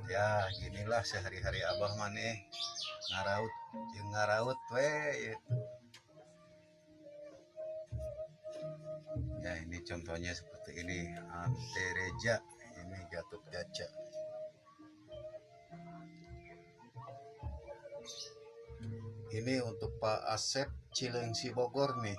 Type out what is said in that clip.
Ya ginilah sehari-hari abah maneh ngaraut jeung ngaraut we gitu. Ya ini contohnya seperti ini antereja, ini gatuk kaca. Ini untuk Pak Asep Cilengsi Bogor nih.